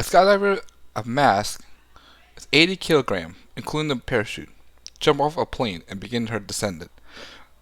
A skydiver of mass is 80 kilograms, including the parachute. Jump off a plane and begin her descent.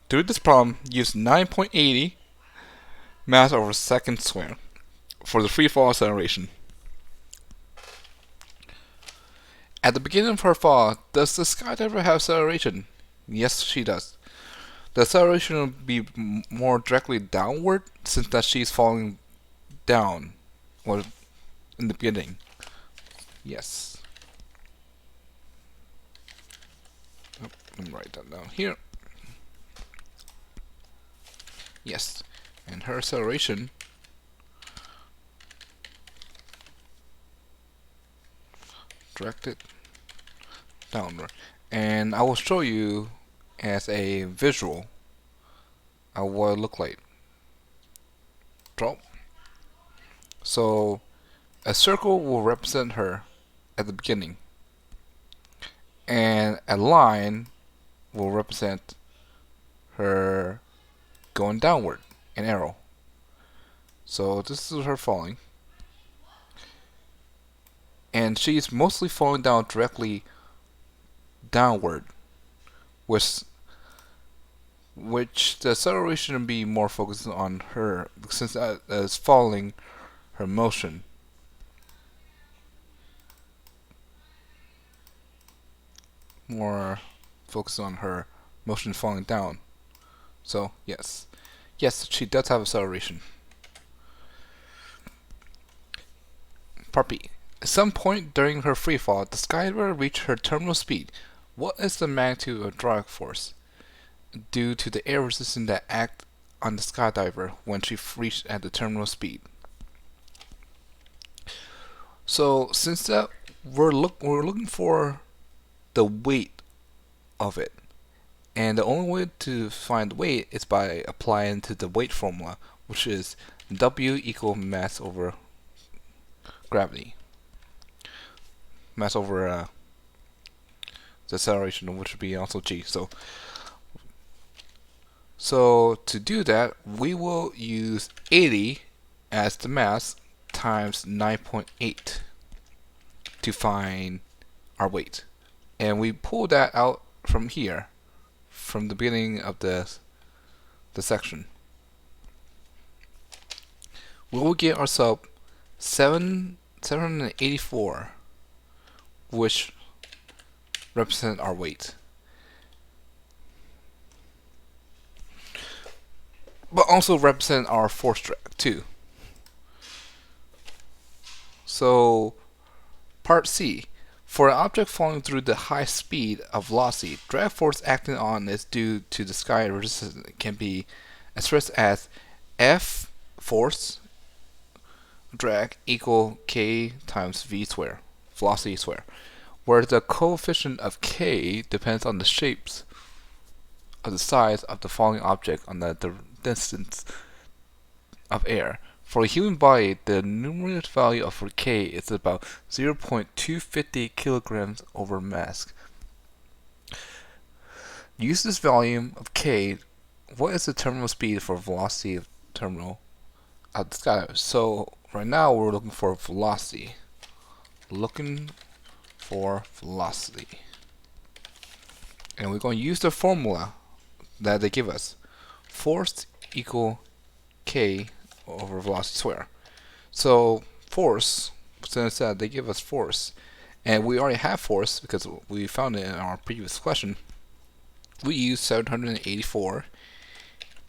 Do this problem, use 9.80 mass over second square for the free fall acceleration. At the beginning of her fall, does the skydiver have acceleration? Yes, she does. The acceleration will be more directly downward since that she's falling down, or in the beginning. Yes. Let me write that down here. Yes. And her acceleration directed downward. And I will show you as a visual of what it look like. Draw. So a circle will represent her at the beginning, and a line will represent her going downward, an arrow. So this is her falling, and she's mostly falling down directly downward, which the acceleration will be more focused on her, since that is following her motion. More focused on her motion falling down. So yes, she does have acceleration. Part B. At some point during her free fall, the skydiver reached her terminal speed. What is the magnitude of drag force due to the air resistance that act on the skydiver when she reached at the terminal speed? So since that we're looking for the weight of it, and the only way to find weight is by applying to the weight formula, which is W equal mass over gravity, mass over the acceleration, which would be also G. So to do that, we will use 80 as the mass times 9.8 to find our weight. And we pull that out from here, from the beginning of the section. We will get ourselves 784, which represent our weight. But also represent our force drag too. So part C. For an object falling through the high speed of velocity, drag force acting on it due to the sky resistance can be expressed as F force drag equal K times V square, velocity square, where the coefficient of K depends on the shapes of the size of the falling object on the distance of air. For a human body, the numerator value of K is about 0.250 kilograms over mass. Use this volume of K. What is the terminal speed for velocity of terminal of the skydiver? So right now we're looking for velocity. And we're going to use the formula that they give us. Force equal K over velocity square. So force, since they give us force, and we already have force because we found it in our previous question, we use 784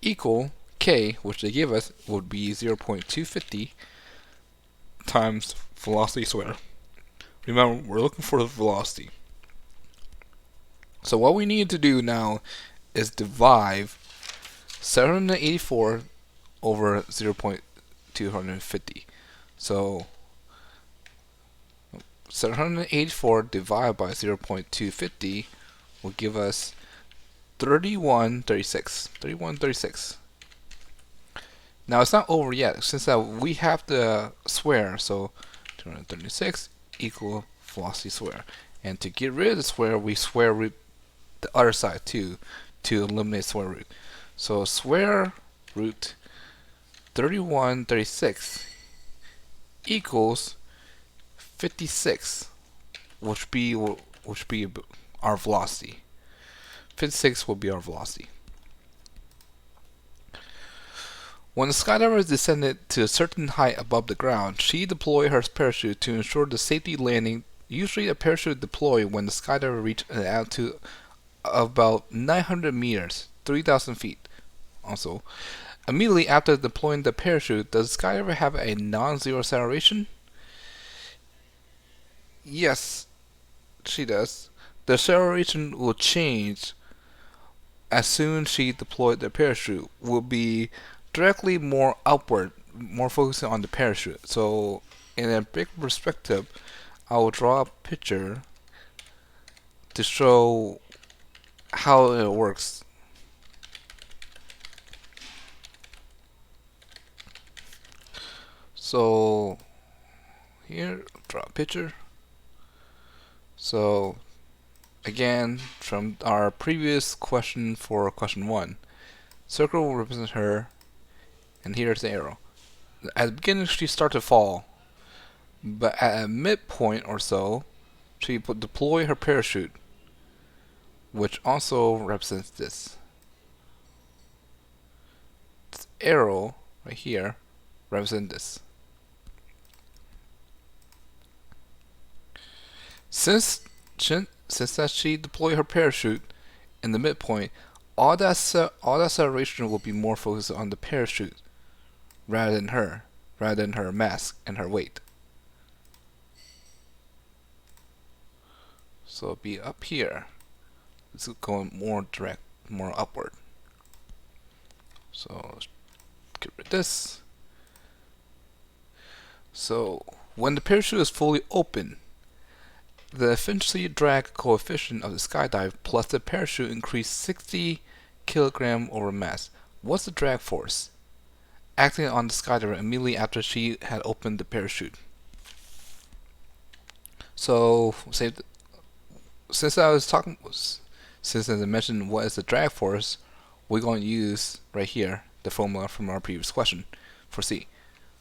equal K, which they give us, would be 0.250 times velocity square. Remember, we're looking for the velocity. So what we need to do now is divide 784 over 0.250. So 784 divided by 0.250 will give us 3136. Now it's not over yet, since we have the square, so 236 equal velocity square. And to get rid of the square, we square root the other side too, to eliminate square root. So square root 3136 equals 56, which be our velocity. 56 will be our velocity. When the skydiver is descended to a certain height above the ground, she deploys her parachute to ensure the safety landing. Usually, a parachute deployed when the skydiver reaches an altitude of about 900 meters, 3,000 feet. Also, immediately after deploying the parachute, does the skydiver have a non-zero acceleration? Yes, she does. The acceleration will change as soon as she deployed the parachute. Will be directly more upward, more focusing on the parachute. So, in a big perspective, I will draw a picture to show how it works. So, here, draw a picture. So, again, from our previous question for question 1, circle will represent her, and here's the arrow. At the beginning, she starts to fall, but at a midpoint or so, she will deploy her parachute, which also represents this. This arrow right here represents this. Since that she deployed her parachute in the midpoint, all that acceleration will be more focused on the parachute rather than her mass and her weight. So it'll be up here. It's going more direct, more upward. So let's get rid of this. So when the parachute is fully open, the efficiency drag coefficient of the skydive plus the parachute increased 60 kg over mass. What's the drag force acting on the skydiver immediately after she had opened the parachute? So, since I mentioned what is the drag force, we're going to use right here the formula from our previous question for C.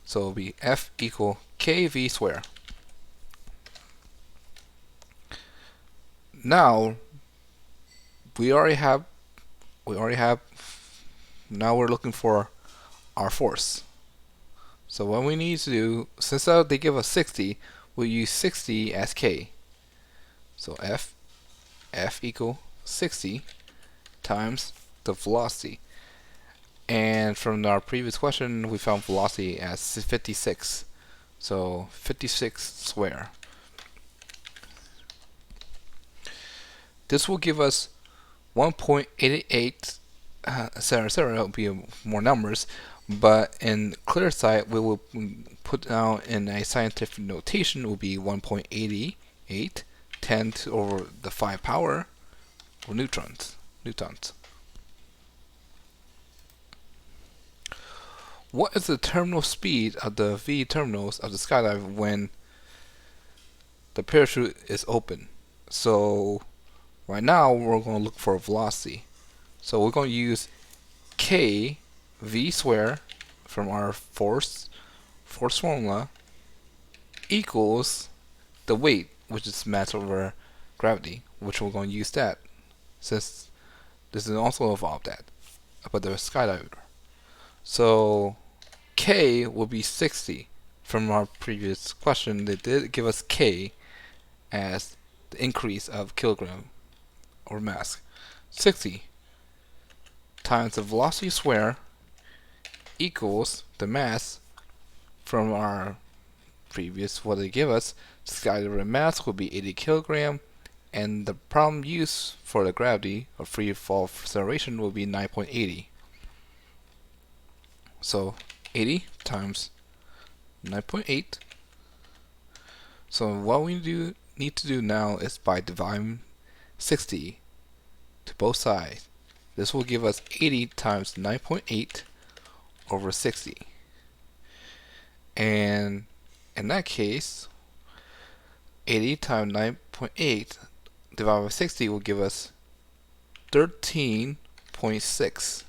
So it'll be F equal kv squared. Now we already have now we're looking for our force. So what we need to do, since they give us 60, we'll use 60 as K. So F equal 60 times the velocity. And from our previous question, we found velocity as 56. So 56 squared. This will give us 1.88, etc. It will be more numbers, but in clear sight, we will put down in a scientific notation, it will be 1.88 10 over the 5 power, or newtons. What is the terminal speed of the V terminals of the skydive when the parachute is open? So right now we're going to look for velocity. So we're going to use K V squared from our force formula equals the weight, which is mass over gravity, which we're going to use that since this is also involved that about the skydiver. So K will be 60. From our previous question, they did give us K as the increase of kilogram or mass. 60 times the velocity square equals the mass from our previous what they give us. Skydiver mass will be 80 kilogram, and the problem used for the gravity or free fall acceleration will be 9.80. So 80 times 9.8. So what we need to do now is by dividing 60 to both sides. This will give us 80 times 9.8 over 60. And in that case, 80 times 9.8 divided by 60 will give us 13.6.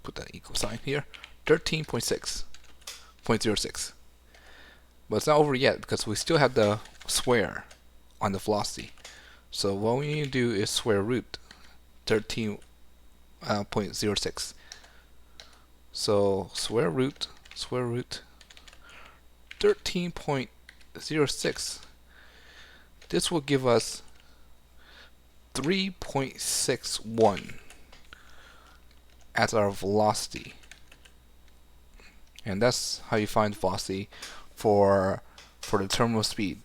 Put that equal sign here. 13.6.06. But it's not over yet because we still have the square on the velocity. So what we need to do is square root 13.06. So square root 13.06. This will give us 3.61 as our velocity. And that's how you find velocity for the terminal speed.